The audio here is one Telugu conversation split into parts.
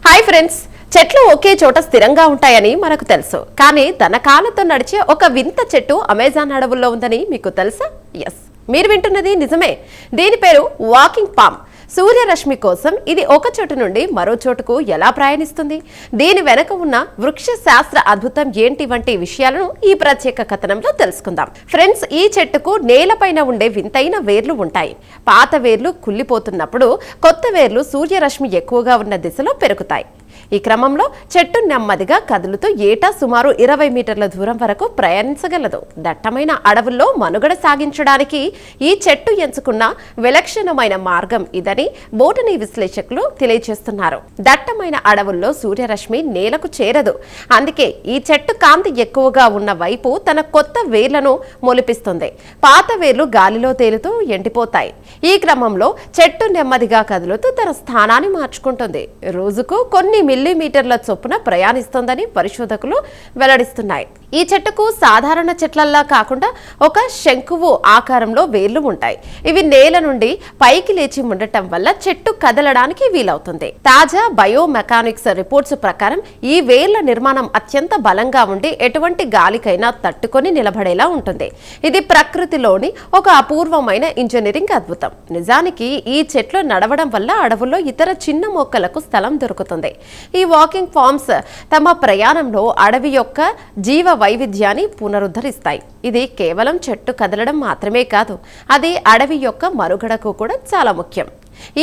హాయ్ ఫ్రెండ్స్, చెట్లు ఒకే చోట స్థిరంగా ఉంటాయని మనకు తెలుసు. కానీ తన కాళ్ళతో నడిచే ఒక వింత చెట్టు అమెజాన్ అడవుల్లో ఉందని మీకు తెలుసా? ఎస్, మీరు వింటున్నది నిజమే. దీని పేరు వాకింగ్ పామ్. సూర్యరశ్మి కోసం ఇది ఒక చోటు నుండి మరో చోటుకు ఎలా ప్రయాణిస్తుంది, దీని వెనక ఉన్న వృక్ష శాస్త్ర అద్భుతం ఏంటి వంటి విషయాలను ఈ ప్రత్యేక కథనంలో తెలుసుకుందాం. ఫ్రెండ్స్, ఈ చెట్టుకు నేలపైన ఉండే వింతైన వేర్లు ఉంటాయి. పాత వేర్లు కుళ్ళిపోతున్నప్పుడు కొత్త వేర్లు సూర్యరశ్మి ఎక్కువగా ఉన్న దిశలో పెరుగుతాయి. ఈ క్రమంలో చెట్టు నెమ్మదిగా కదులుతూ ఏటా సుమారు 20 మీటర్ల దూరం వరకు ప్రయాణించగలదు. దట్టమైన అడవుల్లో మనుగడ సాగించడానికి ఈ చెట్టు ఎంచుకున్న విలక్షణమైన మార్గం ఇదని బోటనీ విశ్లేషకులు తెలియజేస్తున్నారు. దట్టమైన అడవుల్లో సూర్యరశ్మి నేలకు చేరదు. అందుకే ఈ చెట్టు కాంతి ఎక్కువగా ఉన్న వైపు తన కొత్త వేర్లను మొలిపిస్తుంది. పాత వేర్లు గాలిలో తేలుతూ ఎండిపోతాయి. ఈ క్రమంలో చెట్టు నెమ్మదిగా కదులుతూ తన స్థానాన్ని మార్చుకుంటుంది. రోజుకు కొన్ని మిల్లీమీటర్ల చొప్పున ప్రయాణిస్తోందని పరిశోధకులు వెల్లడిస్తున్నాయి. ఈ చెట్టుకు సాధారణ చెట్లల్లా కాకుండా ఒక శంకువు ఆకారంలో వేర్లు ఉంటాయి. ఇవి నేల నుండి పైకి లేచి ఉండటం వల్ల చెట్టు కదలడానికి వీలవుతుంది. తాజా బయోమెకానిక్స్ రిపోర్ట్స్ ప్రకారం ఈ వేర్ల నిర్మాణం అత్యంత బలంగా ఉండి ఎటువంటి గాలికైనా తట్టుకొని నిలబడేలా ఉంటుంది. ఇది ప్రకృతిలోని ఒక అపూర్వమైన ఇంజనీరింగ్ అద్భుతం. నిజానికి ఈ చెట్లు నడవడం వల్ల అడవుల్లో ఇతర చిన్న మొక్కలకు స్థలం దొరుకుతుంది. ఈ వాకింగ్ ఫార్మ్స్ తమ ప్రయాణంలో అడవి యొక్క జీవ వైవిధ్యాన్ని పునరుద్ధరిస్తాయి. ఇది కేవలం చెట్టు కదలడం మాత్రమే కాదు, అది అడవి యొక్క మనుగడకు కూడా చాలా ముఖ్యం.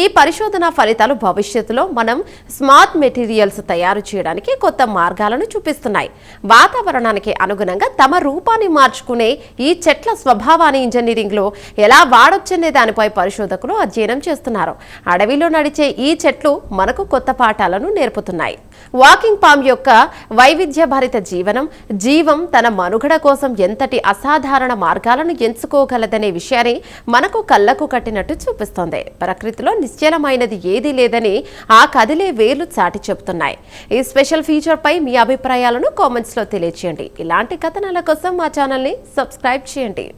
ఈ పరిశోధన ఫలితాలు భవిష్యత్తులో మనం స్మార్ట్ మెటీరియల్స్ తయారు చేయడానికి కొత్త మార్గాలను చూపిస్తున్నాయి. వాతావరణానికి అనుగుణంగా తమ రూపాన్ని మార్చుకునే ఈ చెట్ల స్వభావాన్ని ఇంజనీరింగ్లో ఎలా వాడొచ్చనే దానిపై పరిశోధకులు అధ్యయనం చేస్తున్నారు. అడవిలో నడిచే ఈ చెట్లు మనకు కొత్త పాఠాలను నేర్పుతున్నాయి. వాకింగ్ పామ్ యొక్క వైవిధ్యభరిత జీవం తన మనుగడ కోసం ఎంతటి అసాధారణ మార్గాలను ఎంచుకోగలదనే విషయాన్ని మనకు కళ్లకు కట్టినట్టు చూపిస్తోంది. ప్రకృతిలో నిశ్చలమైనది ఏదీ లేదని ఆ కదిలే వేర్లు చాటి చెబుతున్నాయి. ఈ స్పెషల్ ఫీచర్ పై మీ అభిప్రాయాలను కామెంట్స్ లో తెలియజేయండి. ఇలాంటి కథనాల కోసం మా ఛానల్ ని సబ్స్క్రైబ్ చేయండి.